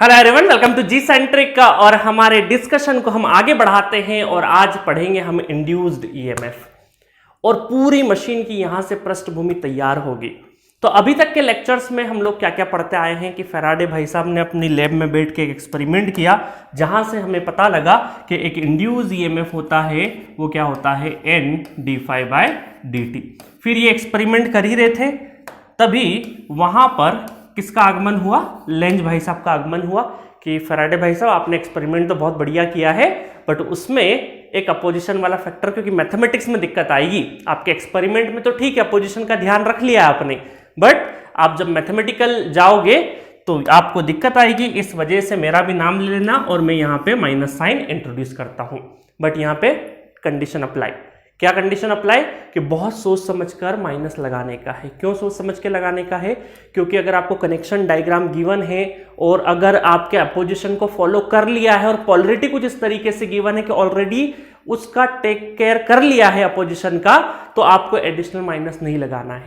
Hello everyone, welcome to G centric का। और हमारे डिस्कशन को हम आगे बढ़ाते हैं और आज पढ़ेंगे हम इंड्यूस्ड ईएमएफ और पूरी मशीन की यहां से पृष्ठभूमि तैयार होगी। तो अभी तक के लेक्चर्स में हम लोग क्या क्या पढ़ते आए हैं कि फैराडे भाई साहब ने अपनी लैब में बैठ के एक एक्सपेरिमेंट किया जहां से हमें पता लगा कि एक इंड्यूस्ड ईएमएफ होता है, वो क्या होता है, N D phi by D T. फिर ये एक्सपेरिमेंट कर ही रहे थे, तभी वहां पर किसका आगमन हुआ, लेंज भाई साहब का आगमन हुआ कि फैराडे भाई साहब आपने एक्सपेरिमेंट तो बहुत बढ़िया किया है, बट उसमें एक अपोजिशन वाला फैक्टर, क्योंकि मैथमेटिक्स में दिक्कत आएगी। आपके एक्सपेरिमेंट में तो ठीक है, अपोजिशन का ध्यान रख लिया आपने, बट आप जब मैथमेटिकल जाओगे तो आपको दिक्कत आएगी। इस वजह से मेरा भी नाम ले लेना और मैं यहाँ पे माइनस साइन इंट्रोड्यूस करता हूँ। बट यहाँ पे कंडीशन अप्लाई, क्या कंडीशन अप्लाई कि बहुत सोच समझकर माइनस लगाने का है। क्यों सोच समझ के लगाने का है? क्योंकि अगर आपको कनेक्शन डायग्राम गिवन है और अगर आपके अपोजिशन को फॉलो कर लिया है और पोलरिटी कुछ इस तरीके से गिवन है कि ऑलरेडी उसका टेक केयर कर लिया है अपोजिशन का, तो आपको एडिशनल माइनस नहीं लगाना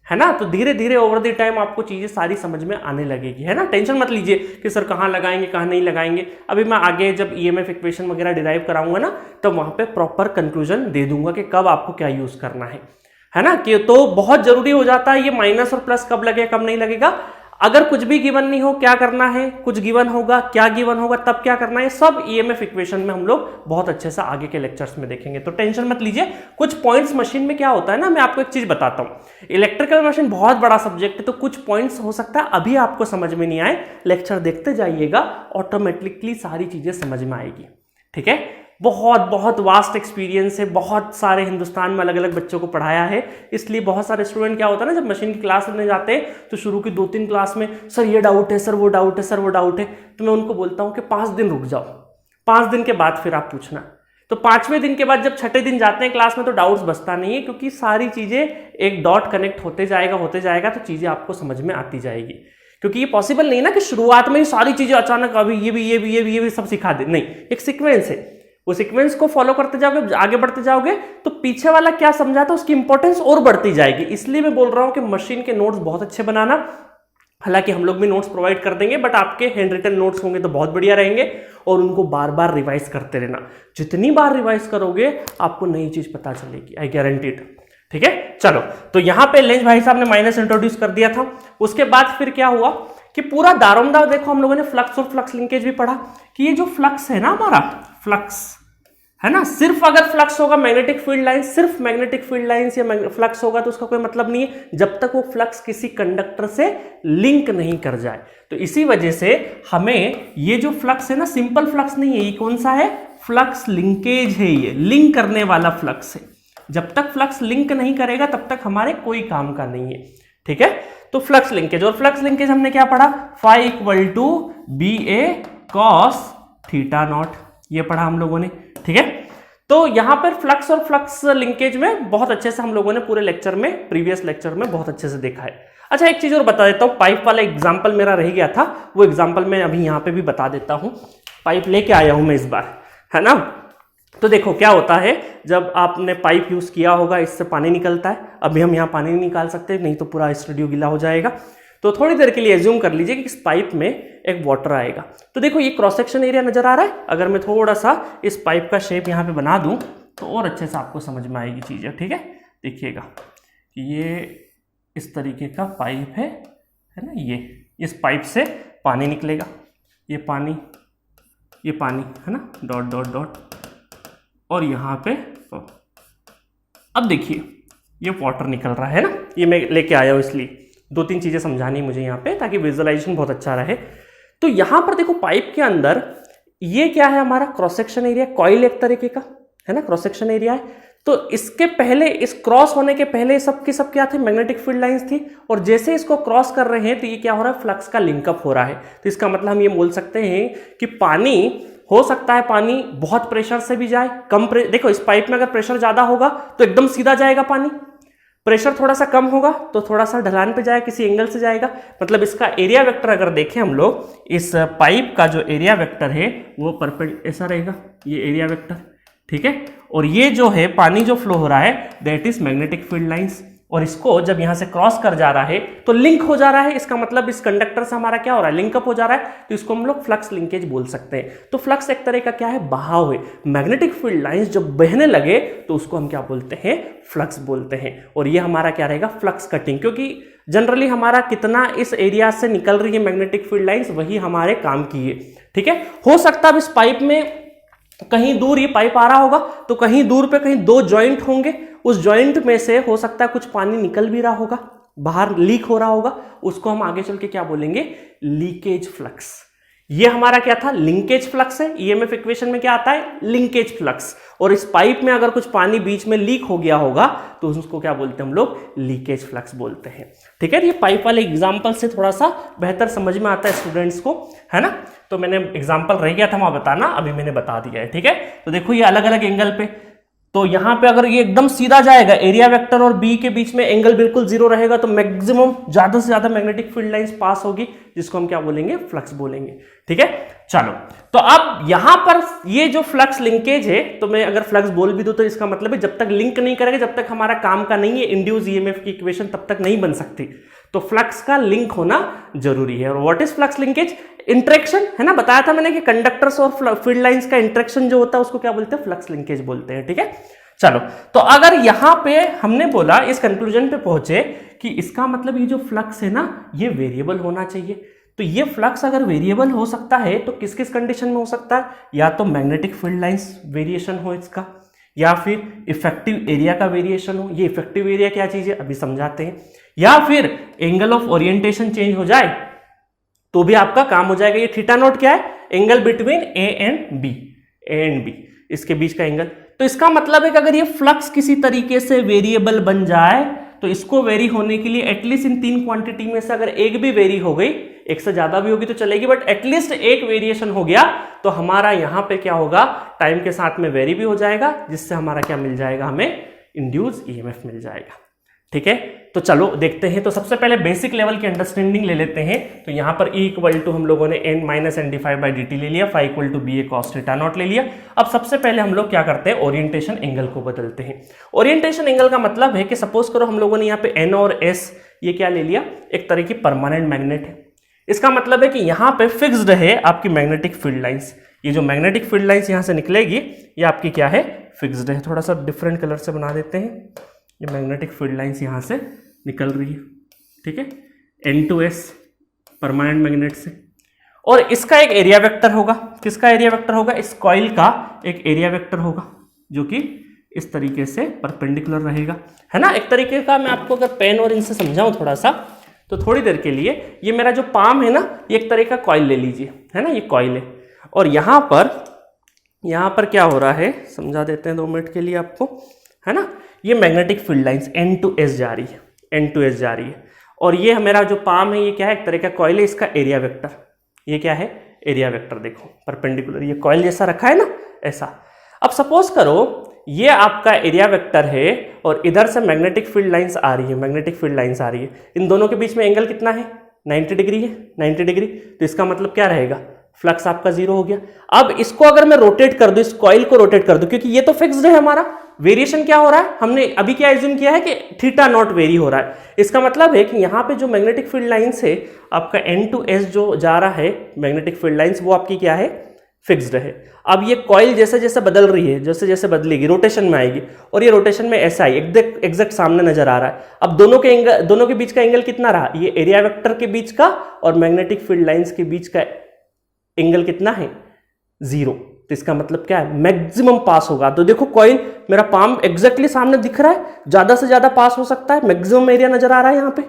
है ना। तो धीरे धीरे ओवर द टाइम आपको चीजें सारी समझ में आने लगेगी, है ना। टेंशन मत लीजिए कि सर कहाँ लगाएंगे कहाँ नहीं लगाएंगे। अभी मैं आगे जब ईएमएफ इक्वेशन वगैरह डिराइव कराऊंगा ना, तो वहां पे प्रॉपर कंक्लूजन दे दूंगा कि कब आपको क्या यूज करना है ना। कि तो बहुत जरूरी हो जाता है ये माइनस और प्लस कब लगेगा कब नहीं लगेगा। अगर कुछ भी गिवन नहीं हो क्या करना है, कुछ गिवन होगा क्या गिवन होगा तब क्या करना है, सब ईएमएफ इक्वेशन में हम लोग बहुत अच्छे से आगे के लेक्चर्स में देखेंगे। तो टेंशन मत लीजिए। कुछ पॉइंट्स मशीन में क्या होता है ना, मैं आपको एक चीज बताता हूं। इलेक्ट्रिकल मशीन बहुत बड़ा सब्जेक्ट है, तो कुछ पॉइंट्स हो सकता है अभी आपको समझ में नहीं आए, लेक्चर देखते जाइएगा, ऑटोमेटिकली सारी चीजें समझ में आएगी। ठीक है, बहुत बहुत वास्ट एक्सपीरियंस है, बहुत सारे हिंदुस्तान में अलग अलग बच्चों को पढ़ाया है, इसलिए बहुत सारे स्टूडेंट क्या होता है ना, जब मशीन की क्लास लेने जाते हैं तो शुरू की 2-3 क्लास में सर ये डाउट है, सर वो डाउट है, सर वो डाउट है, तो मैं उनको बोलता हूँ कि 5 दिन रुक जाओ, 5 दिन के बाद फिर आप पूछना। तो 5वें दिन के बाद जब 6ठे दिन जाते हैं क्लास में तो डाउट्स बचता नहीं है, क्योंकि सारी चीजें एक डॉट कनेक्ट होते जाएगा तो चीजें आपको समझ में आती जाएगी। क्योंकि ये पॉसिबल नहीं ना कि शुरुआत में ही सारी चीजें अचानक अभी ये भी सब सिखा दे, नहीं, एक सीक्वेंस है। वो सीक्वेंस को फॉलो करते जाओगे, आगे बढ़ते जाओगे, तो पीछे वाला क्या समझा था उसकी इंपॉर्टेंस और बढ़ती जाएगी। इसलिए मैं बोल रहा हूं कि मशीन के नोट्स बहुत अच्छे बनाना। हालांकि हम लोग भी नोट्स प्रोवाइड कर देंगे, बट आपके हैंड रिटन नोट्स होंगे तो बहुत बढ़िया रहेंगे, और उनको बार बार रिवाइज करते रहना। जितनी बार रिवाइज करोगे आपको नई चीज पता चलेगी, आई गारंटीड। ठीक है, चलो, तो यहां पे लेंज भाई साहब ने माइनस इंट्रोड्यूस कर दिया था। उसके बाद फिर क्या हुआ कि पूरा दारोमदार देखो, हम लोगों ने फ्लक्स और फ्लक्स लिंकेज भी पढ़ा कि ये जो फ्लक्स है ना, हमारा फ्लक्स है ना, सिर्फ अगर फ्लक्स होगा मैग्नेटिक फील्ड लाइन, सिर्फ मैग्नेटिक फील्ड लाइंस या फ्लक्स होगा तो उसका कोई मतलब नहीं है जब तक वो फ्लक्स किसी कंडक्टर से लिंक नहीं कर जाए। तो इसी वजह से हमें ये जो फ्लक्स है ना, सिंपल फ्लक्स नहीं है, ये कौन सा है, फ्लक्स लिंकेज है, ये लिंक करने वाला फ्लक्स है। जब तक फ्लक्स लिंक नहीं करेगा तब तक हमारे कोई काम का नहीं है। ठीक है, तो फ्लक्स लिंकेज, और फ्लक्स लिंकेज हमने क्या पढ़ा, phi equal to B A cos theta nought, ये पढ़ा हम लोगों ने। ठीक है, तो यहां पर फ्लक्स और फ्लक्स लिंकेज में बहुत अच्छे से हम लोगों ने पूरे लेक्चर में, प्रीवियस लेक्चर में बहुत अच्छे से देखा है। अच्छा, एक चीज और बता देता हूं, पाइप वाला एग्जांपल मेरा रह गया था, वो एग्जांपल मैं अभी यहां पे भी बता देता हूं। पाइप लेके आया हूं मैं इस बार, है ना। तो देखो क्या होता है, जब आपने पाइप यूज किया होगा, इससे पानी निकलता है। अभी हम यहाँ पानी नहीं निकाल सकते, नहीं तो पूरा स्टूडियो गीला हो जाएगा। तो थोड़ी देर के लिए एज्यूम कर लीजिए कि इस पाइप में एक वाटर आएगा। तो देखो ये क्रॉस सेक्शन एरिया नजर आ रहा है। अगर मैं थोड़ा सा इस पाइप का शेप यहाँ पे बना दूं तो और अच्छे से आपको समझ में आएगी चीजें। ठीक है, देखिएगा ये इस तरीके का पाइप है ना, ये इस पाइप से पानी निकलेगा, ये पानी है ना, डॉट डॉट डॉट, और यहाँ पे अब देखिए ये वाटर निकल रहा है ना, ये मैं लेके आया हूँ, इसलिए 2-3 चीजें समझानी मुझे यहाँ पे ताकि विजुअलाइजेशन बहुत अच्छा रहे। तो यहाँ पर देखो पाइप के अंदर ये क्या है, हमारा क्रॉस सेक्शन एरिया, कॉइल एक तरीके का है ना, क्रॉस सेक्शन एरिया है। तो इसके पहले, इस क्रॉस होने के पहले सब क्या थे, मैग्नेटिक फील्ड लाइंस थी, और जैसे इसको क्रॉस कर रहे हैं तो ये क्या हो रहा है, फ्लक्स का लिंकअप हो रहा है। तो इसका मतलब हम ये बोल सकते हैं कि पानी हो सकता है, पानी बहुत प्रेशर से भी जाए, देखो इस पाइप में अगर प्रेशर ज्यादा होगा तो एकदम सीधा जाएगा पानी, प्रेशर थोड़ा सा कम होगा तो थोड़ा सा ढलान पे जाएगा, किसी एंगल से जाएगा। मतलब इसका एरिया वेक्टर अगर देखें हम लोग, इस पाइप का जो एरिया वेक्टर है वो परपेंडिकुलर ऐसा रहेगा, ये एरिया वेक्टर। ठीक है, और ये जो है पानी जो फ्लो हो रहा है that is magnetic field lines, और इसको जब यहां से क्रॉस कर जा रहा है तो लिंक हो जा रहा है, इसका मतलब इस कंडक्टर से हमारा क्या हो रहा है, लिंकअप हो जा रहा है, तो इसको हम लोग फ्लक्स लिंकेज बोल सकते हैं। तो फ्लक्स एक तरह का क्या है, बहाव है। मैग्नेटिक फील्ड लाइंस जब बहने लगे तो उसको हम क्या बोलते हैं, फ्लक्स बोलते हैं। और ये हमारा क्या रहेगा, फ्लक्स कटिंग, क्योंकि जनरली हमारा कितना इस एरिया से निकल रही है मैग्नेटिक फील्ड लाइंस वही हमारे काम की है। ठीक है, हो सकता है इस पाइप में कहीं दूर ये पाइप आ रहा होगा तो कहीं दूर पे कहीं दो जॉइंट होंगे, उस जॉइंट में से हो सकता है कुछ पानी निकल भी रहा होगा, बाहर लीक हो रहा होगा, उसको हम आगे चल के क्या बोलेंगे, लीकेज फ्लक्स। ये हमारा क्या था, लिंकेज फ्लक्स है। ईएमएफ इक्वेशन में क्या आता है, लिंकेज फ्लक्स। और इस पाइप में अगर कुछ पानी बीच में लीक हो गया होगा तो उसको क्या बोलते हैं हम लोग, लीकेज फ्लक्स बोलते हैं। ठीक है, ये पाइप वाले एग्जांपल से थोड़ा सा बेहतर समझ में आता है स्टूडेंट्स को, है ना। तो मैंने एग्जांपल रह गया था वहां बताना, अभी मैंने बता दिया है। ठीक है, तो देखो ये अलग अलग एंगल पे, तो यहां पे अगर ये एकदम सीधा जाएगा, एरिया वेक्टर और बी के बीच में एंगल बिल्कुल जीरो रहेगा, तो मैक्सिमम ज्यादा से ज्यादा मैग्नेटिक फील्ड लाइंस पास होगी, जिसको हम क्या बोलेंगे, फ्लक्स बोलेंगे। ठीक है, चलो तो अब यहां पर ये जो फ्लक्स लिंकेज है, तो मैं अगर फ्लक्स बोल भी दूं तो इसका मतलब है जब तक लिंक नहीं करेगा, जब तक हमारा काम का नहीं है इंड्यूस ईएमएफ की इक्वेशन, तब तक नहीं बन सकती। तो फ्लक्स का लिंक होना जरूरी है। और what is flux linkage, interaction, है ना, बताया था मैंने कि कंडक्टर्स और फील्ड लाइंस का इंटरेक्शन जो होता है उसको क्या बोलते हैं, फ्लक्स लिंकेज बोलते हैं। ठीक है, चलो तो अगर यहां पे हमने बोला, इस कंक्लूजन पे पहुंचे कि इसका मतलब ये जो फ्लक्स है ना, ये वेरिएबल होना चाहिए। तो ये फ्लक्स अगर वेरिएबल हो सकता है तो किस किस कंडीशन में हो सकता है, या तो मैग्नेटिक फील्ड लाइंस वेरिएशन हो इसका, या फिर इफेक्टिव एरिया का वेरिएशन हो। ये इफेक्टिव एरिया क्या चीज है अभी समझाते हैं। या फिर एंगल ऑफ ओरिएंटेशन चेंज हो जाए तो भी आपका काम हो जाएगा। ये थीटा नॉट क्या है, angle between A and B, इसके बीच का एंगल। तो इसका मतलब है कि अगर ये फ्लक्स किसी तरीके से वेरिएबल बन जाए तो इसको वेरी होने के लिए एटलीस्ट इन तीन क्वांटिटी में से अगर एक भी वेरी हो गई, एक से ज्यादा भी होगी तो चलेगी, बट एटलीस्ट एक वेरिएशन हो गया तो हमारा यहां पे क्या होगा, टाइम के साथ में वेरी भी हो जाएगा, जिससे हमारा क्या मिल जाएगा, हमें इंड्यूस ईएमएफ मिल जाएगा। ठीक है, तो चलो देखते हैं। तो सबसे पहले बेसिक लेवल की अंडरस्टैंडिंग ले लेते हैं। तो यहां पर E इक्वल टू हम लोगों ने n minus N D phi by D T ले लिया, phi equal to B A cos theta nought ले लिया। अब सबसे पहले हम लोग क्या करते हैं, ओरिएंटेशन एंगल को बदलते हैं। ओरिएंटेशन एंगल का मतलब है कि सपोज करो हम लोगों ने यहाँ पे n और s ये क्या ले लिया, एक तरह की परमानेंट मैग्नेट है। इसका मतलब है कि यहाँ पे फिक्स्ड है आपकी मैग्नेटिक फील्ड लाइंस। ये जो मैग्नेटिक फील्ड लाइंस यहाँ से निकलेगी ये आपकी क्या है, फिक्स्ड है। थोड़ा सा डिफरेंट कलर से बना देते हैं। ये मैग्नेटिक फील्ड लाइंस यहाँ से निकल रही है। ठीक है, N2S परमानेंट मैग्नेट से, और इसका एक एरिया वेक्टर होगा। किसका एरिया वेक्टर होगा, इस कॉइल का एक एरिया वेक्टर होगा जो कि इस तरीके से परपेंडिकुलर रहेगा, है ना। एक तरीके का मैं आपको अगर पेन और इनसे समझाऊं थोड़ा सा, तो थोड़ी देर के लिए ये मेरा जो पाम है ना, ये एक तरह का कॉइल ले लीजिए, है ना, ये कॉइल है। और यहाँ पर क्या हो रहा है समझा देते हैं 2 मिनट के लिए आपको, है ना। ये मैग्नेटिक फील्ड लाइंस N2S जा रही है, N2S जा रही है। और ये मेरा जो पाम है ये क्या है, एक तरह का कॉइल है, इसका एरिया वेक्टर, ये क्या है, एरिया वेक्टर। देखो परपेंडिकुलर, ये कॉइल जैसा रखा है ना, ऐसा। अब सपोज करो ये आपका एरिया वेक्टर है और इधर से मैग्नेटिक फील्ड लाइंस आ रही है, मैग्नेटिक फील्ड लाइंस आ रही है। इन दोनों के बीच में एंगल कितना है, 90 डिग्री है, 90 डिग्री। तो इसका मतलब क्या रहेगा, फ्लक्स आपका जीरो हो गया। अब इसको अगर मैं रोटेट कर दूं, इस कॉइल को रोटेट कर दूं, क्योंकि ये तो फिक्स्ड है हमारा, वेरिएशन क्या हो रहा है, हमने अभी क्या एज्यूम किया है कि थीटा नॉट वेरी हो रहा है। इसका मतलब है कि यहाँ पे जो मैग्नेटिक फील्ड लाइंस है आपका N2S जो जा रहा है मैग्नेटिक फील्ड लाइंस, वो आपकी क्या है, फिक्स्ड है। अब ये कॉइल जैसे जैसे बदल रही है, जैसे जैसे बदलेगी रोटेशन में आएगी, और ये रोटेशन में ऐसा ही एग्जैक्ट सामने नजर आ रहा है। अब दोनों के बीच का एंगल कितना रहा, ये एरिया वेक्टर के बीच का और मैग्नेटिक फील्ड लाइंस के बीच का एंगल कितना है, 0। तो इसका मतलब क्या है, मैक्सिमम पास होगा। तो देखो कॉइल मेरा पाम एग्जैक्टली सामने दिख रहा है, ज्यादा से ज्यादा पास हो सकता है, मैक्सिमम एरिया नजर आ रहा है यहाँ पे।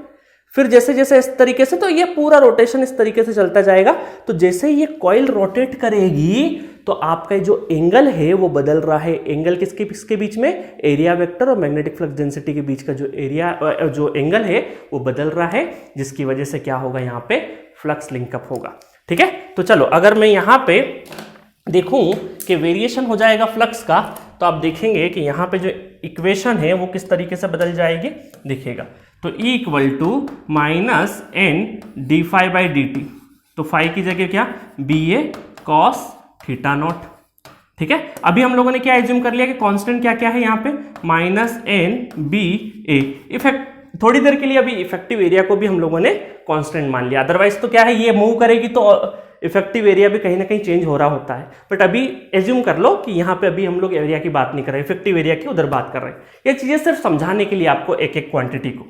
फिर जैसे जैसे इस तरीके से, तो ये पूरा रोटेशन इस तरीके से चलता जाएगा। तो जैसे ये कॉइल रोटेट करेगी तो आपका जो एंगल है वो बदल रहा है। एंगल किसके बीच में, एरिया वेक्टर और मैग्नेटिक फ्लक्स डेंसिटी के बीच का जो एंगल है वो बदल रहा है, जिसकी वजह से क्या होगा, यहाँ पे फ्लक्स लिंकअप होगा। ठीक है, तो चलो अगर मैं यहाँ पे देखूं कि वेरिएशन हो जाएगा फ्लक्स का, तो आप देखेंगे कि यहाँ पे जो इक्वेशन है वो किस तरीके से बदल जाएगी, देखिएगा। तो E equal to minus N D phi by D T, तो फाइव की जगह क्या, B A cos theta nought. ठीक है, अभी हम लोगों ने क्या एज्यूम कर लिया कि कांस्टेंट क्या क्या है यहाँ पे, माइनस एन बी ए। थोड़ी देर के लिए अभी इफेक्टिव एरिया को भी हम लोगों ने कांस्टेंट मान लिया, अदरवाइज तो क्या है ये मूव करेगी तो इफेक्टिव एरिया भी कहीं ना कहीं चेंज हो रहा होता है। बट अभी एज्यूम कर लो कि यहाँ पे अभी हम लोग एरिया की बात नहीं कर रहे, इफेक्टिव एरिया की उधर बात कर रहे हैं। ये चीजें सिर्फ समझाने के लिए आपको एक एक क्वांटिटी को।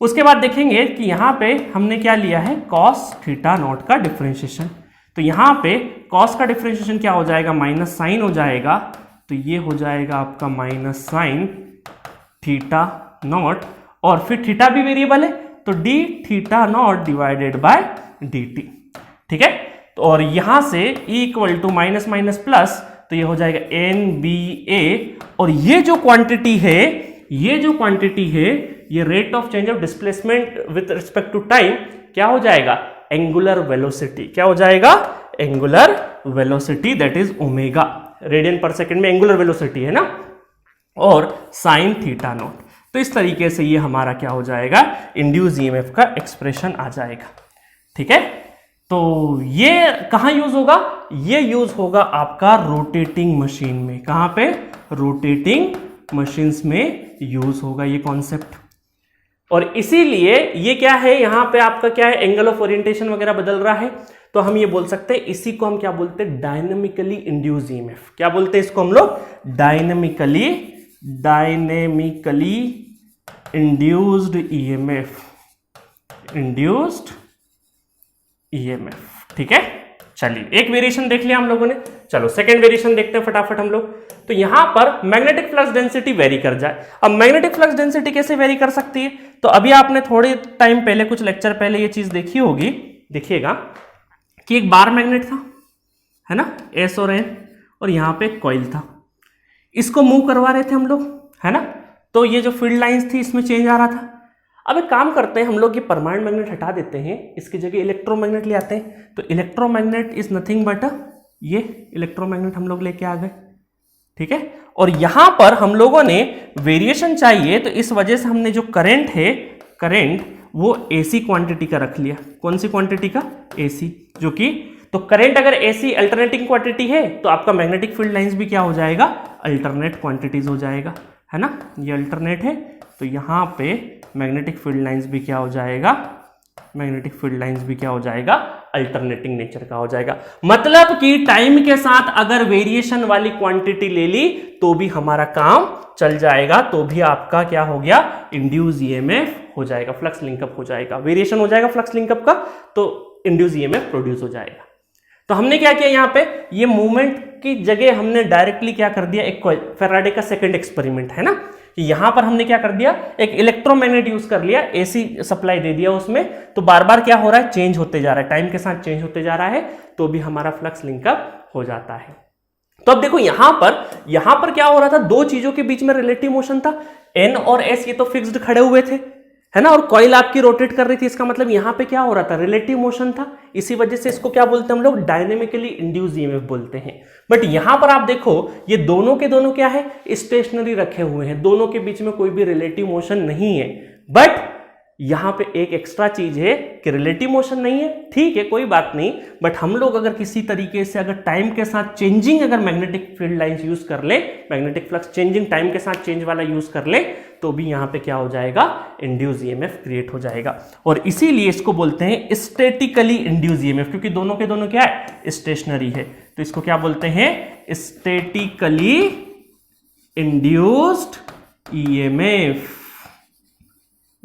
उसके बाद देखेंगे कि यहाँ पे हमने क्या लिया है, कॉस थीटा नॉट का डिफरेंशिएशन। तो यहाँ पे कॉस का डिफरेंशिएशन क्या हो जाएगा, माइनस साइन हो जाएगा, तो ये हो जाएगा आपका माइनस साइन थीटा नॉट, और फिर थीटा भी वेरिएबल है तो D theta nought divided by D T, ठीक है। तो और यहां से E equal to minus minus plus, तो ये हो जाएगा एन बी ए, और ये जो क्वांटिटी है ये rate of change of displacement with respect to time क्या हो जाएगा, एंगुलर वेलोसिटी। क्या हो जाएगा, angular velocity, that is omega, radian per second में एंगुलर वेलोसिटी है ना, और साइन थीटा नॉट। तो इस तरीके से ये हमारा क्या हो जाएगा, इंड्यूस ईएमएफ का एक्सप्रेशन आ जाएगा, ठीक है। तो ये कहां यूज होगा, ये यूज होगा आपका रोटेटिंग मशीन में। कहां पे, रोटेटिंग मशीन्स में यूज होगा ये कॉन्सेप्ट। और इसीलिए ये क्या है, यहां पे आपका क्या है, एंगल ऑफ ओरिएंटेशन वगैरह बदल रहा है, तो हम ये बोल सकते हैं, इसी को हम क्या बोलते हैं, डायनेमिकली इंड्यूस ईएमएफ। क्या बोलते हैं इसको हम लोग, dynamically induced EMF, induced EMF, ठीक है। चलिए एक वेरिएशन देख लिया हम लोगों ने, चलो सेकंड वेरिएशन देखते हैं फटाफट हम लोग। तो यहां पर मैग्नेटिक फ्लक्स डेंसिटी वेरी कर जाए। अब मैग्नेटिक फ्लक्स डेंसिटी कैसे वेरी कर सकती है, तो अभी आपने थोड़े टाइम पहले, कुछ लेक्चर पहले ये चीज देखी होगी, देखिएगा कि एक बार मैग्नेट था, है ना, एस और एन, और यहां पे कॉइल था, इसको मूव करवा रहे थे हम लोग, है ना। तो ये जो फील्ड लाइंस थी इसमें चेंज आ रहा था। अब एक काम करते हैं हम लोग, ये परमानेंट मैग्नेट हटा देते हैं, इसकी जगह इलेक्ट्रोमैग्नेट ले आते हैं। तो इलेक्ट्रोमैग्नेट इज नथिंग बट ये इलेक्ट्रोमैग्नेट हम लोग लेके आ गए, ठीक है। और यहां पर हम लोगों ने वेरिएशन चाहिए, तो इस वजह से हमने जो करंट है, करंट वो एसी क्वांटिटी का रख लिया। कौन सी क्वांटिटी का, एसी, जो कि तो करंट अगर एसी अल्टरनेटिंग क्वांटिटी है तो आपका मैग्नेटिक फील्ड लाइंस भी क्या हो जाएगा, अल्टरनेट क्वांटिटीज हो जाएगा, है ना। ये अल्टरनेट है तो यहां पे मैग्नेटिक फील्ड लाइंस भी क्या हो जाएगा, मैग्नेटिक फील्ड लाइंस भी क्या हो जाएगा, अल्टरनेटिंग नेचर का हो जाएगा। मतलब कि टाइम के साथ अगर वेरिएशन वाली क्वांटिटी ले ली तो भी हमारा काम चल जाएगा, तो भी आपका क्या हो गया, इंड्यूस ईएमएफ हो जाएगा, फ्लक्स लिंकअप हो जाएगा, वेरिएशन हो जाएगा फ्लक्स लिंकअप का, तो इंड्यूस ईएमएफ प्रोड्यूस हो जाएगा। तो हमने क्या किया, यहाँ पे ये मूवमेंट की जगह हमने डायरेक्टली क्या कर दिया, एक फैराडे का सेकंड एक्सपेरिमेंट है ना, कि यहां पर हमने क्या कर दिया, एक इलेक्ट्रोमैग्नेट यूज कर लिया, एसी सप्लाई दे दिया उसमें, तो बार बार क्या हो रहा है, चेंज होते जा रहा है, टाइम के साथ चेंज होते जा रहा है, तो भी हमारा फ्लक्स लिंकअप हो जाता है। तो अब देखो यहां पर क्या हो रहा था, दो चीजों के बीच में रिलेटिव मोशन था, एन और एस ये तो फिक्स्ड खड़े हुए थे, है ना, और कॉइल आपकी रोटेट कर रही थी, इसका मतलब यहां पे क्या हो रहा था, रिलेटिव मोशन था। इसी वजह से इसको क्या बोलते हैं हम लोग, डायनेमिकली इंड्यूस्ड ईएमएफ बोलते हैं। बट यहां पर आप देखो ये दोनों के दोनों क्या है, स्टेशनरी रखे हुए हैं, दोनों के बीच में कोई भी रिलेटिव मोशन नहीं है। बट यहां पे एक एक्स्ट्रा चीज है कि रिलेटिव मोशन नहीं है, ठीक है कोई बात नहीं, बट हम लोग अगर किसी तरीके से अगर टाइम के साथ चेंजिंग अगर मैग्नेटिक फील्ड लाइंस यूज कर ले, मैग्नेटिक फ्लक्स चेंजिंग टाइम के साथ चेंज वाला यूज कर ले, तो भी यहां पे क्या हो जाएगा, इंड्यूस ईएमएफ क्रिएट हो जाएगा। और इसीलिए इसको बोलते हैं स्टैटिकली इंड्यूस ईएमएफ, क्योंकि दोनों के दोनों क्या है, स्टेशनरी है, तो इसको क्या बोलते हैं, statically induced EMF,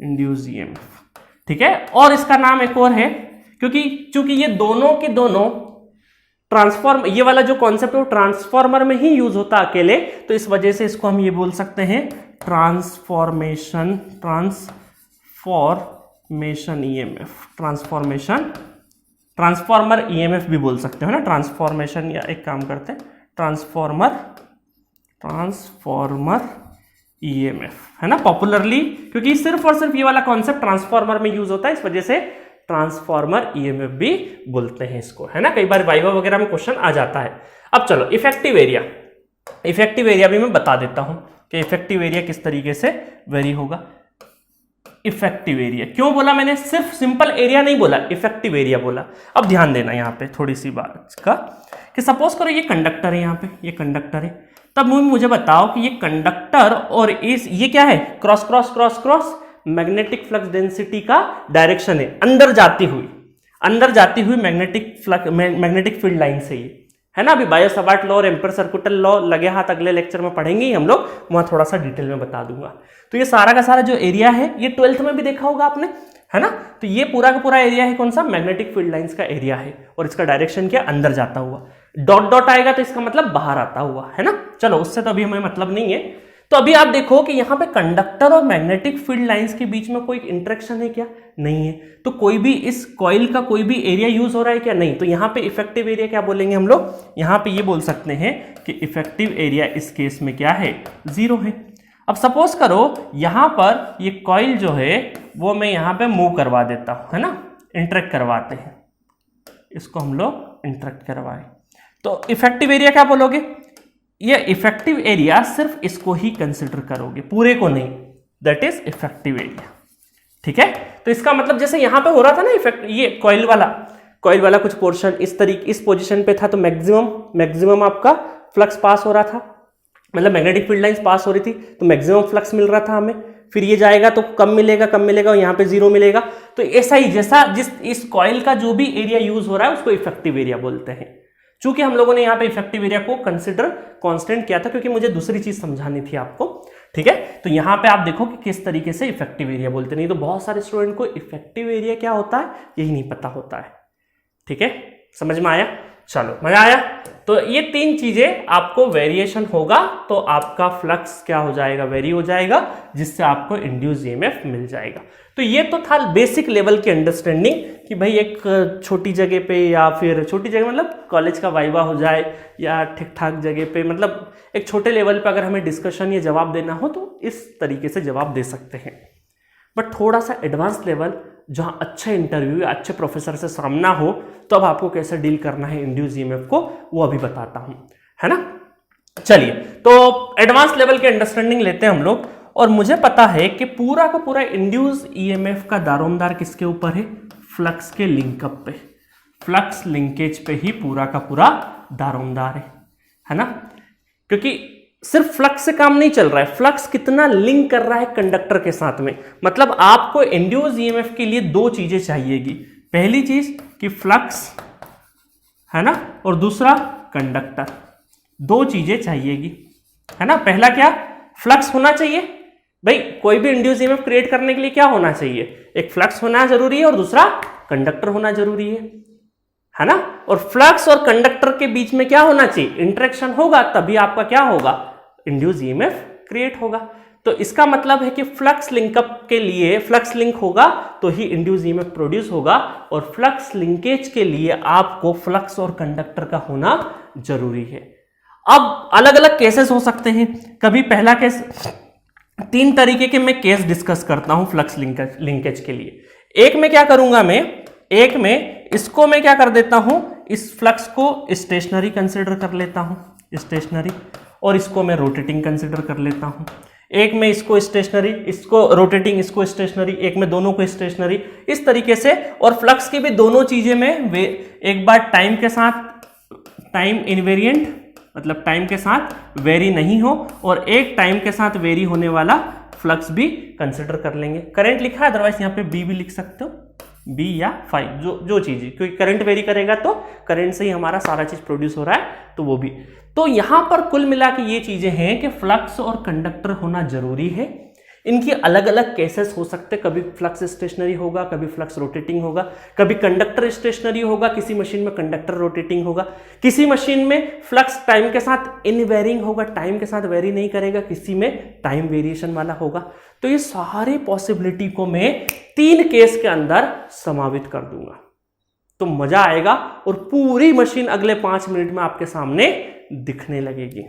induce EMF, ठीक है। और इसका नाम एक और है, क्योंकि चूंकि ये दोनों के दोनों ट्रांसफॉर्म, ये वाला जो कॉन्सेप्ट है वो ट्रांसफॉर्मर में ही यूज होता अकेले, तो इस वजह से इसको हम ये बोल सकते हैं ट्रांसफॉर्मेशन ईएमएफ, ट्रांसफॉर्मर ईएमएफ भी बोल सकते हो ना, ट्रांसफॉर्मेशन, या एक काम करते हैं ट्रांसफॉर्मर ईएमएफ, है ना, पॉपुलरली, क्योंकि सिर्फ और सिर्फ ये वाला कॉन्सेप्ट ट्रांसफॉर्मर में यूज होता है, इस वजह से ट्रांसफॉर्मर ईएमएफ भी बोलते हैं इसको, है ना। कई बार वाइवा वगैरह में क्वेश्चन आ जाता है। अब चलो इफेक्टिव एरिया भी मैं बता देता हूं कि इफेक्टिव एरिया किस तरीके से वेरी होगा। इफेक्टिव एरिया क्यों बोला मैंने, सिर्फ सिंपल एरिया नहीं बोला, इफेक्टिव एरिया बोला। अब ध्यान देना यहाँ पे थोड़ी सी बात का, कि सपोज करो ये कंडक्टर है, यहाँ पे ये कंडक्टर है, तब मुझे बताओ कि ये कंडक्टर और इस ये क्या है, cross cross cross cross, magnetic flux density का डायरेक्शन है, अंदर जाती हुई मैग्नेटिक फील्ड लाइन से ही है ना। अभी बायो सवार्ट लॉ और एम्पर सर्कुटल लॉ लगे हाथ अगले लेक्चर में पढ़ेंगे ही हम लोग, वहां थोड़ा सा डिटेल में बता दूंगा। तो ये सारा का सारा जो एरिया है ये 12th में भी देखा होगा आपने, है ना। तो ये पूरा का पूरा एरिया है कौन सा, मैग्नेटिक फील्ड लाइंस का एरिया है, और इसका डायरेक्शन क्या, अंदर जाता हुआ। डॉट डॉट आएगा तो इसका मतलब बाहर आता हुआ, है ना। चलो उससे तो अभी हमें मतलब नहीं है। तो अभी आप देखो कि यहाँ पे कंडक्टर और मैग्नेटिक फील्ड लाइंस के बीच में कोई इंटरेक्शन है क्या, नहीं है। तो कोई भी इस कॉइल का कोई भी एरिया यूज हो रहा है क्या, नहीं। तो यहाँ पे इफेक्टिव एरिया क्या बोलेंगे हम लोग, यहाँ पे ये बोल सकते हैं कि इफेक्टिव एरिया इस केस में क्या है, 0 है। अब सपोज करो यहां पर ये कॉइल जो है वो मैं यहां पे मूव करवा देता हूं, है ना, इंटरेक्ट करवाते हैं, इसको हम लोग इंटरेक्ट करवाएं, तो इफेक्टिव एरिया क्या बोलोगे, ये इफेक्टिव एरिया सिर्फ इसको ही कंसिडर करोगे, पूरे को नहीं, दैट इज इफेक्टिव एरिया। ठीक है, तो इसका मतलब जैसे यहां पे हो रहा था ना इफेक्ट, ये कॉइल वाला कुछ पोर्शन इस तरीके इस पोजीशन पे था, तो मैक्सिमम आपका फ्लक्स पास हो रहा था, मतलब मैग्नेटिक फील्ड लाइंस पास हो रही थी, तो मैक्सिमम फ्लक्स मिल रहा था हमें। फिर ये जाएगा तो कम मिलेगा और यहाँ पे 0 मिलेगा। तो ऐसा ही जैसा इस कॉइल का जो भी एरिया यूज हो रहा है उसको इफेक्टिव एरिया बोलते हैं। चूंकि हम लोगों ने यहाँ पे इफेक्टिव एरिया को कंसिडर कांस्टेंट किया था, क्योंकि मुझे दूसरी चीज समझानी थी आपको। ठीक है, तो यहाँ पे आप देखो कि किस तरीके से इफेक्टिव एरिया बोलते, नहीं तो बहुत सारे स्टूडेंट को इफेक्टिव एरिया क्या होता है यही नहीं पता होता है। ठीक है, समझ में आया, चलो मजा आया। तो ये 3 चीजें आपको वेरिएशन होगा तो आपका फ्लक्स क्या हो जाएगा, वेरी हो जाएगा, जिससे आपको इंड्यूस ईएमएफ मिल जाएगा। तो ये तो था बेसिक लेवल की अंडरस्टैंडिंग कि भाई एक छोटी जगह पे, या फिर छोटी जगह मतलब कॉलेज का वाइवा हो जाए, या ठीक ठाक जगह पे, मतलब एक छोटे लेवल पे अगर हमें डिस्कशन या जवाब देना हो तो इस तरीके से जवाब दे सकते हैं। बट थोड़ा सा एडवांस लेवल जहाँ अच्छा इंटरव्यू या अच्छे प्रोफेसर से सामना हो, तो अब आपको कैसे डील करना है इंड्यूस ईएमएफ को, वो अभी बताता हूं, है ना। चलिए, तो एडवांस लेवल की अंडरस्टैंडिंग लेते हैं हम लोग। और मुझे पता है कि पूरा का पूरा इंड्यूस ईएमएफ का दारोमदार किसके ऊपर है, फ्लक्स के लिंकअप पे, फ्लक्स लिंकेज पे ही पूरा का पूरा दारोमदार है ना। क्योंकि सिर्फ फ्लक्स से काम नहीं चल रहा है, फ्लक्स कितना लिंक कर रहा है कंडक्टर के साथ में। मतलब आपको इंड्यूस ईएमएफ के लिए 2 चीजें चाहिएगी, पहली चीज कि फ्लक्स, है ना, और दूसरा कंडक्टर, 2 चीजें चाहिएगी, है ना। पहला क्या, फ्लक्स होना चाहिए, भाई कोई भी इंड्यूस ईएमएफ क्रिएट करने के लिए क्या होना चाहिए, एक फ्लक्स होना जरूरी है और दूसरा कंडक्टर होना जरूरी है ना। और फ्लक्स और कंडक्टर के बीच में क्या होना चाहिए, इंटरेक्शन होगा, तभी आपका क्या होगा, इंड्यूस ईएमएफ क्रिएट होगा। तो इसका मतलब है कि फ्लक्स लिंकअप के लिए फ्लक्स लिंक होगा तो ही इंड्यूस ईएमएफ प्रोड्यूस होगा, और फ्लक्स लिंकेज के लिए आपको फ्लक्स और कंडक्टर का होना जरूरी है। अब अलग अलग केसेस हो सकते हैं, कभी पहला केस, 3 तरीके के मैं केस डिस्कस करता हूं फ्लक्स लिंकेज के लिए। एक में क्या करूंगा एक में इसको मैं क्या कर देता हूं, इस फ्लक्स को स्टेशनरी कंसिडर कर लेता हूं, स्टेशनरी, और इसको मैं रोटेटिंग कंसिडर कर लेता हूं। एक में इसको स्टेशनरी, इसको रोटेटिंग, इसको स्टेशनरी, एक में दोनों को स्टेशनरी, इस तरीके से। और फ्लक्स की भी दोनों चीजें में एक बार टाइम के साथ टाइम इनवेरिएंट, मतलब टाइम के साथ वेरी नहीं हो, और एक टाइम के साथ वेरी होने वाला फ्लक्स भी कंसिडर कर लेंगे। करंट लिखा है, अदरवाइज यहाँ पे बी भी लिख सकते हो, बी या 5, जो चीज, क्योंकि करंट वेरी करेगा तो करंट से ही हमारा सारा चीज प्रोड्यूस हो रहा है, तो वो भी। तो यहां पर कुल मिला के ये चीजें हैं कि फ्लक्स और कंडक्टर होना जरूरी है। इनकी अलग अलग केसेस हो सकते, कभी फ्लक्स स्टेशनरी होगा, कभी फ्लक्स रोटेटिंग होगा, कभी कंडक्टर स्टेशनरी होगा, किसी मशीन में कंडक्टर रोटेटिंग होगा, किसी मशीन में फ्लक्स टाइम के साथ इनवेरिंग होगा, टाइम के साथ वेरी नहीं करेगा, किसी में टाइम वेरिएशन वाला होगा। तो ये सारी पॉसिबिलिटी को मैं 3 केस के अंदर समावित कर दूंगा, तो मजा आएगा, और पूरी मशीन अगले 5 मिनट में आपके सामने दिखने लगेगी।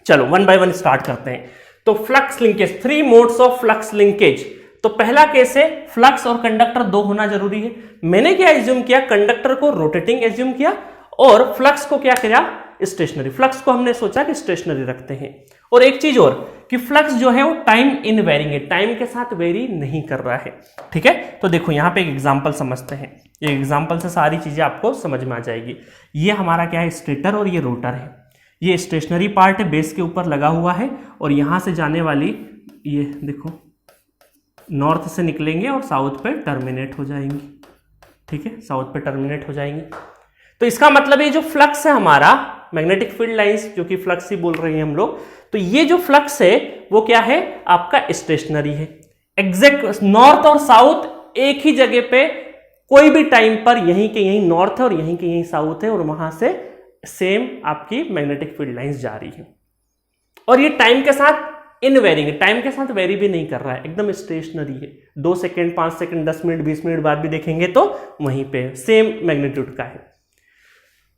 चलो 1 बाय 1 स्टार्ट करते हैं। तो flux linkage, 3 modes of flux linkage. तो पहला केस है फ्लक्स और कंडक्टर 2 होना जरूरी है। मैंने क्या एज्यूम किया, कंडक्टर को रोटेटिंग एज्यूम किया और फ्लक्स को क्या किया, स्टेशनरी। फ्लक्स को हमने सोचा कि स्टेशनरी रखते हैं। और एक चीज और कि फ्लक्स जो है वो टाइम इन वेरिंग है, टाइम के साथ वेरी नहीं कर रहा है। ठीक है, तो देखो यहां पे एक एग्जांपल समझते हैं, ये एग्जांपल से सारी चीजें आपको समझ में आ जाएगी। ये हमारा क्या है, स्टेटर, और ये रोटर है। ये स्टेशनरी पार्ट है, बेस के ऊपर लगा हुआ है, और यहां से जाने वाली ये देखो नॉर्थ से निकलेंगे और साउथ पे टर्मिनेट हो जाएंगी। ठीक है, साउथ पे टर्मिनेट हो जाएंगी। तो इसका मतलब ये जो फ्लक्स है हमारा मैग्नेटिक फील्ड लाइंस, जो कि फ्लक्स ही बोल रहे हैं हम लोग, तो ये जो फ्लक्स है वो क्या है आपका स्टेशनरी है। एग्जैक्ट नॉर्थ और साउथ एक ही जगह पे कोई भी टाइम पर यहीं के यहीं नॉर्थ है और यहीं के यहीं साउथ है, और वहां से सेम आपकी मैग्नेटिक फील्ड लाइंस जा रही है। और ये टाइम के साथ इनवेरिंग है, टाइम के साथ वेरी भी नहीं कर रहा है, एकदम स्टेशनरी है। 2 सेकेंड, 5 सेकेंड, 10 मिनट, 20 मिनट बाद भी देखेंगे तो वहीं पे सेम मैग्नीट्यूड का है।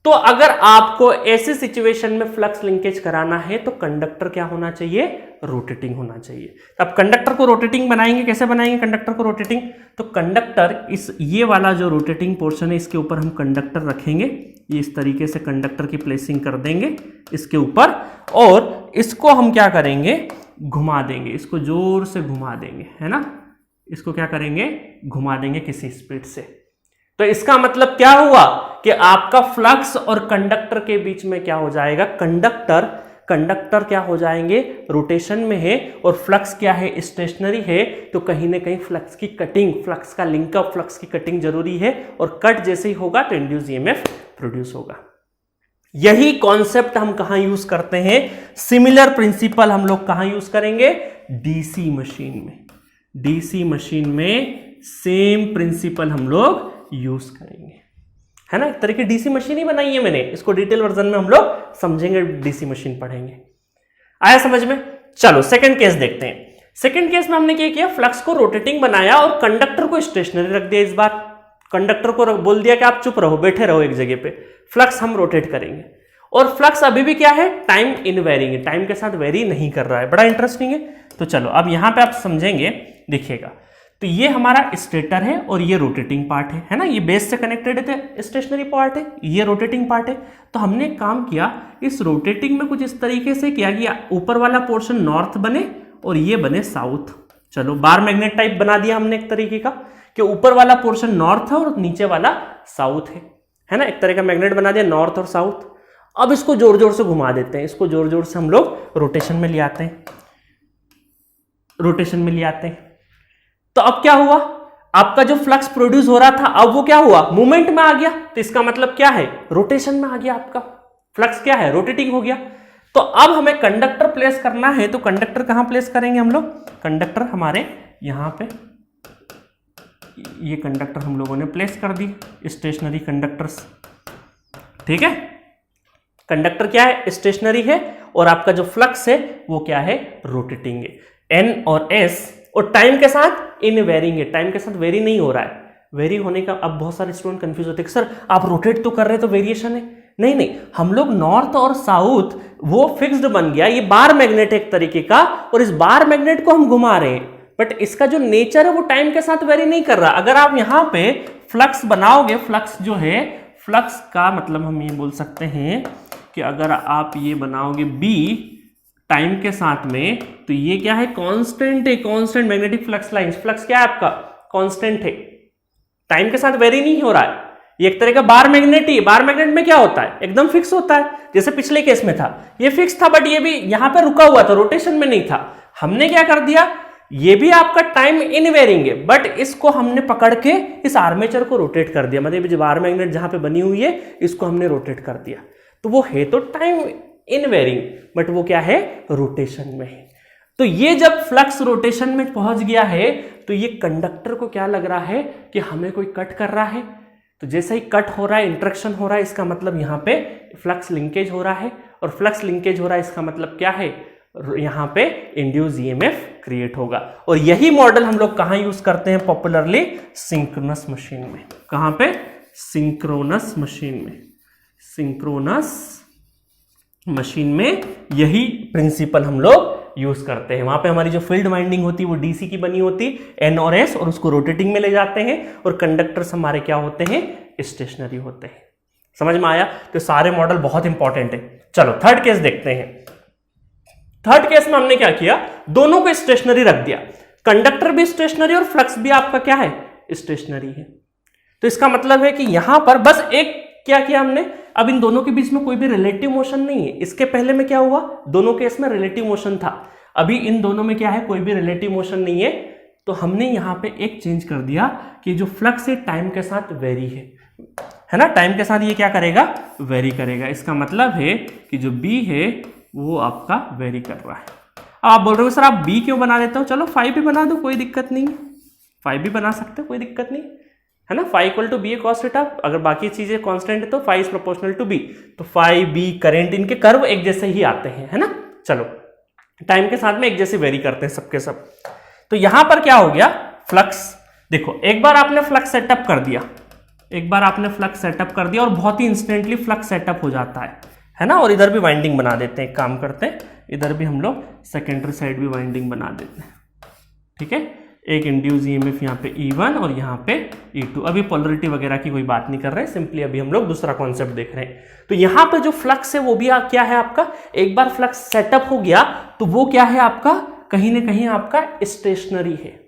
तो अगर आपको ऐसे सिचुएशन में फ्लक्स लिंकेज कराना है तो कंडक्टर क्या होना चाहिए, रोटेटिंग होना चाहिए। तो अब कंडक्टर को रोटेटिंग बनाएंगे, कैसे बनाएंगे कंडक्टर को रोटेटिंग, तो कंडक्टर इस ये वाला जो रोटेटिंग पोर्शन है इसके ऊपर हम कंडक्टर रखेंगे, ये इस तरीके से कंडक्टर की प्लेसिंग कर देंगे इसके ऊपर, और इसको हम क्या करेंगे, घुमा देंगे, इसको जोर से घुमा देंगे, है ना, इसको क्या करेंगे, घुमा देंगे किसी स्पीड से। तो इसका मतलब क्या हुआ कि आपका फ्लक्स और कंडक्टर के बीच में क्या हो जाएगा, कंडक्टर क्या हो जाएंगे, रोटेशन में है, और फ्लक्स क्या है, स्टेशनरी है। तो कहीं ना कहीं फ्लक्स की कटिंग, फ्लक्स का लिंकअप, फ्लक्स की कटिंग जरूरी है, और कट जैसे ही होगा तो इंड्यूस ईएमएफ प्रोड्यूस होगा। यही कॉन्सेप्ट हम कहां यूज करते हैं, सिमिलर प्रिंसिपल हम लोग कहां यूज करेंगे, डीसी मशीन में। डीसी मशीन में सेम प्रिंसिपल हम लोग यूज करेंगे, है ना। एक तरह की डीसी मशीन ही बनाई है मैंने, इसको डिटेल वर्जन में हम लोग समझेंगे, डीसी मशीन पढ़ेंगे। आया समझ में। चलो सेकंड केस देखते हैं। सेकंड केस में हमने क्या किया, फ्लक्स को रोटेटिंग बनाया और कंडक्टर को स्टेशनरी रख दिया। इस बार कंडक्टर को बोल दिया कि आप चुप रहो, बैठे रहो एक जगह पे, फ्लक्स हम रोटेट करेंगे। और फ्लक्स अभी भी क्या है, टाइम इनवेरिंग है, टाइम के साथ वेरी नहीं कर रहा है। बड़ा इंटरेस्टिंग है। तो चलो अब यहां पे आप समझेंगे, देखिएगा। तो ये हमारा स्टेटर है और ये रोटेटिंग पार्ट है ना, ये बेस से कनेक्टेड है, स्टेशनरी पार्ट है, ये रोटेटिंग पार्ट है। तो हमने काम किया, इस रोटेटिंग में कुछ इस तरीके से किया कि ऊपर वाला पोर्शन नॉर्थ बने और ये बने साउथ। चलो बार मैग्नेट टाइप बना दिया हमने एक तरीके का, कि ऊपर वाला पोर्शन नॉर्थ है और नीचे वाला साउथ है ना, एक तरह का मैग्नेट बना दिया नॉर्थ और साउथ। अब इसको जोर जोर से घुमा देते हैं, इसको जोर जोर से हम लोग रोटेशन में ले आते हैं, रोटेशन में ले आते हैं। तो अब क्या हुआ, आपका जो फ्लक्स प्रोड्यूस हो रहा था अब वो क्या हुआ, मूवमेंट में आ गया। तो इसका मतलब क्या है, रोटेशन में आ गया, आपका फ्लक्स क्या है, रोटेटिंग हो गया। तो अब हमें कंडक्टर प्लेस करना है, तो कंडक्टर कहां प्लेस करेंगे हम लोग, कंडक्टर हमारे यहां पे, ये कंडक्टर हम लोगों ने प्लेस कर दी, स्टेशनरी कंडक्टर्स। ठीक है, कंडक्टर क्या है, स्टेशनरी है, और आपका जो फ्लक्स है वो क्या है, रोटेटिंग है। एन और एस, और टाइम के साथ इनवेरिंग है, टाइम के साथ वेरी नहीं हो रहा है। वेरी होने का, अब बहुत सारे स्टूडेंट कंफ्यूज होते हैं, सर आप रोटेट तो कर रहे हैं तो वेरिएशन है। नहीं नहीं, हम लोग नॉर्थ और साउथ वो फिक्स्ड बन गया, ये बार मैग्नेट एक तरीके का, और इस बार मैग्नेट को हम घुमा रहे हैं, बट इसका जो नेचर है वो टाइम के साथ वेरी नहीं कर रहा। अगर आप यहां पे फ्लक्स बनाओगे, फ्लक्स जो है, फ्लक्स का मतलब हम ये बोल सकते हैं कि अगर आप ये बनाओगे बी टाइम के साथ में, तो ये क्या है, कांस्टेंट है, constant magnetic flux lines. Flux क्या है आपका, कांस्टेंट है, टाइम के साथ वेरी नहीं हो रहा है। ये एक तरह का बार मैग्नेट ही, बार मैग्नेट में क्या होता है, एकदम फिक्स होता है। जैसे पिछले केस में था, ये फिक्स था, बट ये भी यहां पर रुका हुआ था, रोटेशन में नहीं था। हमने क्या कर दिया, ये भी आपका टाइम इनवेरिंग है, बट इसको हमने पकड़ के इस आर्मेचर को रोटेट कर दिया, मतलब जो बार मैग्नेट जहां पे बनी हुई है इसको हमने रोटेट कर दिया। तो वो है तो टाइम इनवेरिंग, बट वो क्या है, रोटेशन में है। तो ये जब फ्लक्स रोटेशन में पहुंच गया है, तो ये कंडक्टर को क्या लग रहा है कि हमें कोई कट कर रहा है। तो जैसे ही कट हो रहा है, इंटरेक्शन हो रहा है, इसका मतलब यहाँ पे फ्लक्स लिंकेज हो रहा है, और फ्लक्स लिंकेज हो रहा है इसका मतलब क्या है, यहाँ पे इंड्यूस ईएमएफ क्रिएट होगा। और यही मॉडल हम लोग कहाँ यूज करते हैं पॉपुलरली, सिंक्रोनस मशीन में। कहाँ पे, सिंक्रोनस मशीन में। सिंक्रोनस मशीन में यही प्रिंसिपल हम लोग यूज करते हैं। वहां पे हमारी जो फील्ड वाइंडिंग होती है वो डीसी की बनी होती, एन और एस, और उसको रोटेटिंग में ले जाते हैं, और कंडक्टर्स हमारे क्या होते हैं, स्टेशनरी होते हैं। समझ में आया। तो सारे मॉडल बहुत इंपॉर्टेंट है। चलो थर्ड केस देखते हैं। थर्ड केस में हमने क्या किया, दोनों को स्टेशनरी रख दिया, कंडक्टर भी स्टेशनरी और फ्लक्स भी आपका क्या है, स्टेशनरी है। तो इसका मतलब है कि यहां पर बस एक क्या किया हमने, अब इन दोनों के बीच में कोई भी रिलेटिव मोशन नहीं है। इसके पहले में क्या हुआ, दोनों केस में रिलेटिव मोशन था, अभी इन दोनों में क्या है, कोई भी रिलेटिव मोशन नहीं है। तो हमने यहाँ पे एक चेंज कर दिया कि जो फ्लक्स है टाइम के साथ वेरी है ना, टाइम के साथ ये क्या करेगा, वेरी करेगा। इसका मतलब है कि जो बी है वो आपका वेरी कर रहा है। अब आप बोल रहे हो सर आप बी क्यों बना देते हो, चलो 5 भी बना दो, कोई दिक्कत नहीं है, 5 भी बना सकते हो, कोई दिक्कत नहीं है ना। 5 equal to B A cos theta, अगर बाकी चीजें कांस्टेंट है तो 5 इज प्रोपोर्शनल टू बी, तो 5 बी करंट इनके कर्व एक जैसे ही आते हैं, है ना। चलो टाइम के साथ में एक जैसे वेरी करते हैं सबके सब। तो यहां पर क्या हो गया, फ्लक्स देखो, एक बार आपने फ्लक्स सेटअप कर दिया, एक बार आपने फ्लक्स सेटअप कर दिया और बहुत ही इंस्टेंटली फ्लक्स सेटअप हो जाता है ना। और इधर भी वाइंडिंग बना देते हैं, एक काम करते हैं, इधर भी हम लोग सेकेंडरी साइड भी वाइंडिंग बना देते हैं, ठीक है। एक इंड्यूस ईएमएफ यहाँ पे E1 और यहाँ पे E2। अभी पोलरिटी वगैरह की कोई बात नहीं कर रहे हैं, सिंपली अभी हम लोग दूसरा कॉन्सेप्ट देख रहे हैं। तो यहाँ पे जो फ्लक्स है वो भी क्या है आपका, एक बार फ्लक्स सेटअप हो गया तो वो क्या है आपका, कहीं ना कहीं आपका स्टेशनरी है।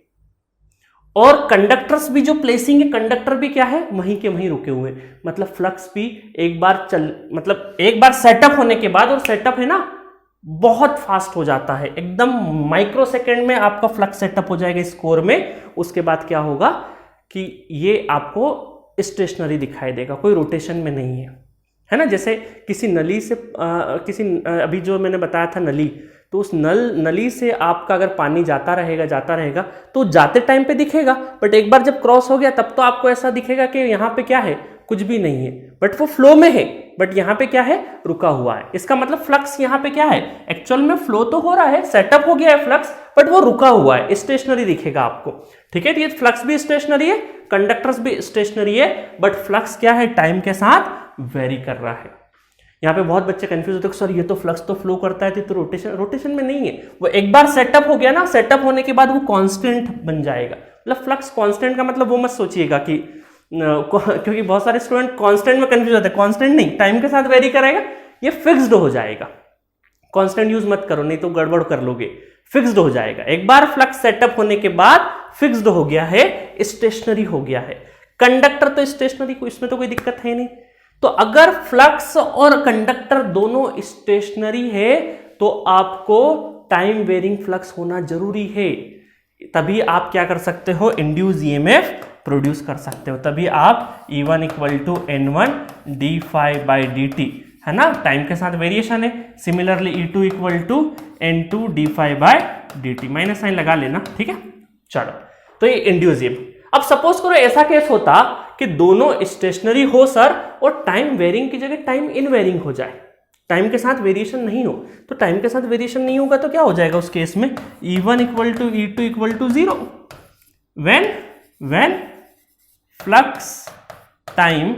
और कंडक्टर्स भी जो प्लेसिंग है, कंडक्टर भी क्या है, वहीं के वहीं रुके हुए, मतलब फ्लक्स भी एक बार सेटअप होने के बाद, और सेटअप है ना बहुत फास्ट हो जाता है, एकदम माइक्रो सेकेंड में आपका फ्लक्स सेटअप हो जाएगा इस कोर में। उसके बाद क्या होगा कि ये आपको स्टेशनरी दिखाई देगा, कोई रोटेशन में नहीं है ना। जैसे किसी नली से अभी जो मैंने बताया था नली, तो उस नली से आपका अगर पानी जाता रहेगा तो जाते टाइम पे दिखेगा, बट एक बार जब क्रॉस हो गया तब तो आपको ऐसा दिखेगा कि यहाँ पे क्या है, कुछ भी नहीं है, बट वो फ्लो में है, बट यहाँ पे क्या है, रुका हुआ है। इसका मतलब फ्लक्स यहाँ पे क्या है, एक्चुअल में फ्लो तो हो रहा है, सेटअप हो गया है फ्लक्स, बट वो रुका हुआ है, स्टेशनरी दिखेगा आपको, ठीक है। तो ये फ्लक्स भी स्टेशनरी है, कंडक्टर्स भी स्टेशनरी है, बट फ्लक्स क्या है, टाइम के साथ वेरी कर रहा है। यहाँ पे बहुत बच्चे कंफ्यूज होते हैं, सर ये तो फ्लक्स तो फ्लो करता है, तो रोटेशन में नहीं है। वो एक बार सेटअप हो गया ना, सेटअप होने के बाद वो कांस्टेंट बन जाएगा। मतलब फ्लक्स कांस्टेंट का मतलब वो मत सोचिएगा कि क्योंकि बहुत सारे स्टूडेंट कांस्टेंट में कंफ्यूज होते हैं, कांस्टेंट नहीं, टाइम के साथ वेरी करेगा, ये फिक्स्ड हो जाएगा। कांस्टेंट यूज मत करो, नहीं तो गड़बड़ कर लोगे, फिक्स्ड हो जाएगा। एक बार फ्लक्स सेटअप होने के बाद फिक्स्ड हो गया है, स्टेशनरी हो गया है। कंडक्टर तो स्टेशनरी, इसमें तो कोई दिक्कत है नहीं। तो अगर फ्लक्स और कंडक्टर दोनों स्टेशनरी है तो आपको टाइम वेरिंग फ्लक्स होना जरूरी है, तभी आप क्या कर सकते हो, इंड्यूस ईएमएफ प्रोड्यूस कर सकते हो। तभी आप E1 equal to N1 d∅dt, है ना, टाइम के साथ वेरिएशन है। Similarly E2 equal to N2 d∅dt, minus sine लगा लेना, ठीक है। चलो, तो ये इंड्यूस ईएमएफ। अब सपोज करो ऐसा केस होता कि दोनों स्टेशनरी हो सर, और टाइम वेरिंग की जगह टाइम इन वेरिंग हो जाए, टाइम के साथ वेरिएशन नहीं हो। तो टाइम के साथ वेरिएशन नहीं होगा तो क्या हो जाएगा उस केस में, E1 equal to E2 equal to 0 when flux time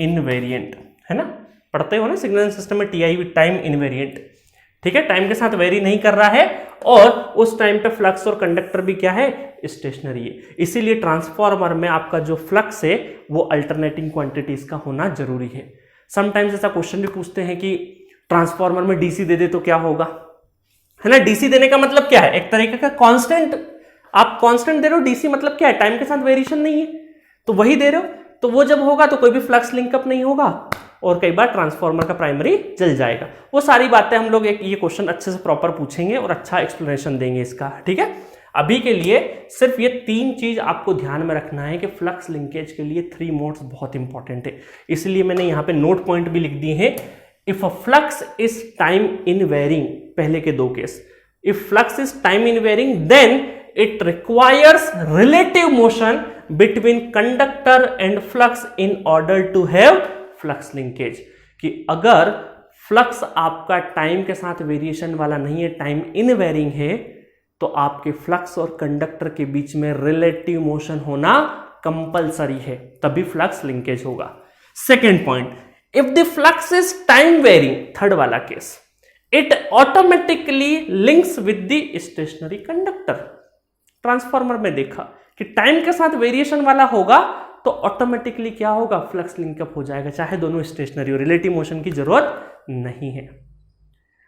invariant, है ना, पढ़ते हो ना सिग्नल सिस्टम में TI विद टाइम इनवेरिएंट, ठीक है। टाइम के साथ वेरी नहीं कर रहा है और उस टाइम पे फ्लक्स और कंडक्टर भी क्या है, स्टेशनरी है। इसीलिए ट्रांसफार्मर में आपका जो फ्लक्स है वो अल्टरनेटिंग क्वांटिटीज का होना जरूरी है। समटाइम्स ऐसा क्वेश्चन भी पूछते हैं कि ट्रांसफार्मर में डीसी दे दे तो क्या होगा, है ना। डीसी देने का मतलब क्या है, एक तरीके का कांस्टेंट, आप कांस्टेंट दे रहे हो, डीसी मतलब क्या है, टाइम के साथ वेरिएशन नहीं है, तो वही दे रहे हो। तो वो जब होगा तो कोई भी फ्लक्स लिंकअप नहीं होगा और कई बार ट्रांसफार्मर का प्राइमरी जल जाएगा। वो सारी बातें हम लोग ये क्वेश्चन अच्छे से प्रॉपर पूछेंगे और अच्छा एक्सप्लेनेशन देंगे इसका, ठीक है। अभी के लिए सिर्फ ये 3 चीज आपको ध्यान में रखना है कि फ्लक्स लिंकेज के लिए 3 मोड्स बहुत इंपॉर्टेंट है, इसलिए मैंने यहाँ पे नोट पॉइंट भी लिख दिए हैं। If a flux is time in varying, पहले के 2 केस, if flux is time in varying then it requires relative motion between conductor and flux in order to have flux linkage. कि अगर फ्लक्स आपका टाइम के साथ वेरिएशन वाला नहीं है, टाइम इन वेरिंग है, तो आपके फ्लक्स और कंडक्टर के बीच में रिलेटिव मोशन होना कंपलसरी है, तभी फ्लक्स लिंकेज होगा। Second point, if the flux is time varying, third वाला case, it automatically links with the stationary conductor. Transformer में देखा कि टाइम के साथ वेरिएशन वाला होगा तो ऑटोमेटिकली क्या होगा, फ्लक्स लिंकअप हो जाएगा, चाहे दोनों स्टेशनरी हो, रिलेटिव मोशन की जरूरत नहीं है।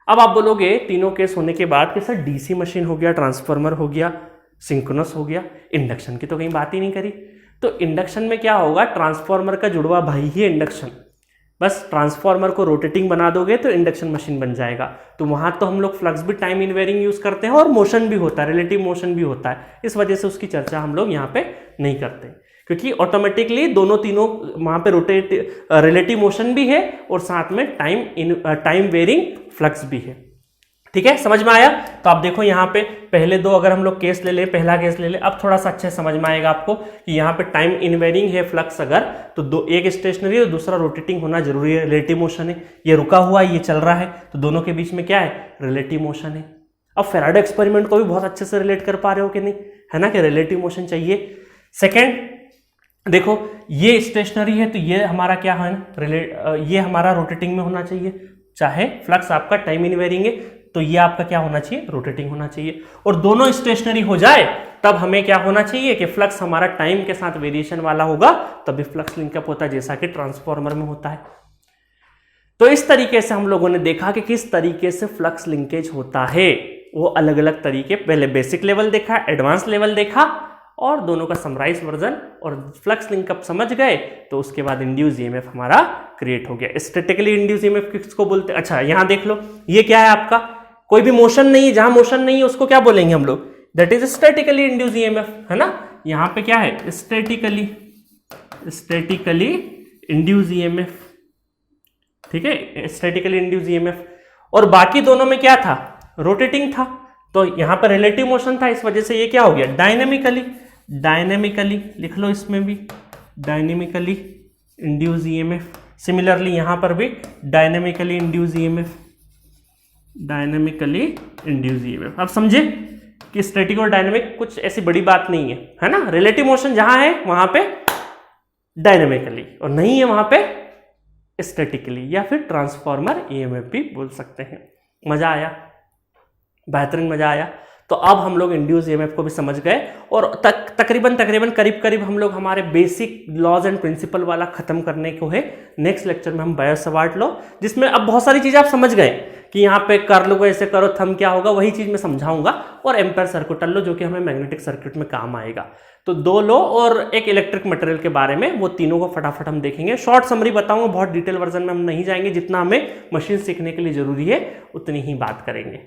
अब आप बोलोगे तीनों केस होने के बाद कि सर डीसी मशीन हो गया, ट्रांसफार्मर हो गया, सिंक्रोनस हो गया, इंडक्शन की तो कहीं बात ही नहीं करी। तो इंडक्शन में क्या होगा, ट्रांसफार्मर का जुड़वा भाई ही इंडक्शन, बस ट्रांसफार्मर को रोटेटिंग बना दोगे तो इंडक्शन मशीन बन जाएगा। तो वहां तो हम लोग फ्लक्स भी टाइम इनवेरिंग यूज करते हैं और मोशन भी होता है, रिलेटिव मोशन भी होता है, इस वजह से उसकी चर्चा हम लोग यहाँ पे नहीं करते, क्योंकि ऑटोमेटिकली दोनों तीनों वहां पे रिलेटिव मोशन भी है और साथ में टाइम वेरिंग फ्लक्स भी है। ठीक है, समझ में आया? तो आप देखो यहाँ पे पहले दो अगर हम लोग केस ले लें, पहला केस ले लें, अब थोड़ा सा अच्छे समझ में आएगा आपको कि यहाँ पे टाइम इनवेरिंग है फ्लक्स अगर, तो दो, एक स्टेशनरी और दूसरा रोटेटिंग होना जरूरी है, रिलेटिव मोशन है, ये रुका हुआ है, ये चल रहा है, तो दोनों के बीच में क्या है, रिलेटिव मोशन है। अब फेराडे एक्सपेरिमेंट को भी बहुत अच्छे से रिलेट कर पा रहे हो कि नहीं, है ना, कि रिलेटिव मोशन चाहिए। सेकेंड देखो, ये स्टेशनरी है तो ये हमारा क्या है, ये हमारा रोटेटिंग में होना चाहिए, चाहे फ्लक्स आपका टाइम इनवेरिंग है तो ये आपका क्या होना चाहिए, रोटेटिंग होना चाहिए। और दोनों स्टेशनरी हो जाए तब हमें क्या होना चाहिए कि फ्लक्स हमारा टाइम के साथ वेरिएशन वाला होगा, तभी फ्लक्स लिंकअप होता है, जैसा कि ट्रांसफार्मर में होता है। तो इस तरीके से हम लोगों ने देखा कि किस तरीके से फ्लक्स लिंकेज होता है, वो अलग अलग तरीके, पहले बेसिक लेवल देखा, एडवांस लेवल देखा और दोनों का समराइज वर्जन, और फ्लक्स लिंकअप समझ गए तो उसके बाद इंड्यूस ईएमएफ हमारा क्रिएट हो गया। स्टैटिकली इंड्यूस ईएमएफ किसको बोलते हैं? अच्छा यहां देख लो, ये क्या है आपका, कोई भी मोशन नहीं है, जहां मोशन नहीं है उसको क्या बोलेंगे हम लोग, that is statically induce EMF, है ना। यहां पे क्या है, स्टैटिकली इंड्यूस ईएमएफ, ठीक है, स्टैटिकली इंड्यूस ईएमएफ। और बाकी दोनों में क्या था, रोटेटिंग था, तो यहां पर रिलेटिव मोशन था, इस वजह से ये क्या हो गया, डायनेमिकली लिख लो, इसमें भी डायनेमिकली इंड्यूस ईएमएफ। सिमिलरली यहां पर भी डायनेमिकली इंड्यूस ईएमएफ, अब समझे कि स्टैटिक और डायनेमिक कुछ ऐसी बड़ी बात नहीं है ना। रिलेटिव मोशन जहां है वहां पे डायनेमिकली और नहीं है वहां पे स्टैटिकली, या फिर ट्रांसफार्मर ईएमएफ भी बोल सकते हैं। मजा आया, बेहतरीन मजा आया। तो अब हम लोग इंड्यूस ईएमएफ को भी समझ गए और तकरीबन करीब हम लोग हमारे बेसिक लॉज एंड प्रिंसिपल वाला खत्म करने को है। नेक्स्ट लेक्चर में हम बायो सवार्ट लॉ, जिसमें अब बहुत सारी चीजें आप समझ गए कि यहाँ पे कर लो, ऐसे करो, थंब क्या होगा, वही चीज मैं समझाऊंगा, और एम्पेयर सर्किट लॉ जो कि हमें मैग्नेटिक सर्किट में काम आएगा। तो दो लॉ और एक इलेक्ट्रिक मटेरियल के बारे में, वो तीनों को फटाफट हम देखेंगे। शॉर्ट समरी बताऊंगा, बहुत डिटेल वर्जन में हम नहीं जाएंगे, जितना हमें मशीन सीखने के लिए जरूरी है उतनी ही बात करेंगे।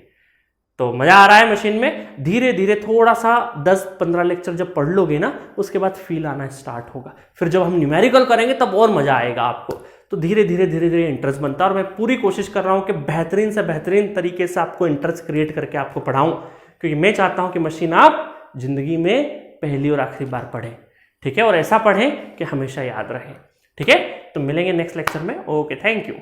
तो मजा आ रहा है मशीन में, धीरे धीरे थोड़ा सा 10-15 लेक्चर जब पढ़ लोगे ना, उसके बाद फील आना स्टार्ट होगा, फिर जब हम न्यूमेरिकल करेंगे तब और मजा आएगा आपको। तो धीरे धीरे इंटरेस्ट बनता है, और मैं पूरी कोशिश कर रहा हूँ कि बेहतरीन से बेहतरीन तरीके से आपको इंटरेस्ट क्रिएट करके आपको पढ़ाऊँ, क्योंकि मैं चाहता हूँ कि मशीन आप जिंदगी में पहली और आखिरी बार पढ़ें, ठीक है, और ऐसा पढ़ें कि हमेशा याद रहे, ठीक है। तो मिलेंगे नेक्स्ट लेक्चर में, ओके, थैंक यू।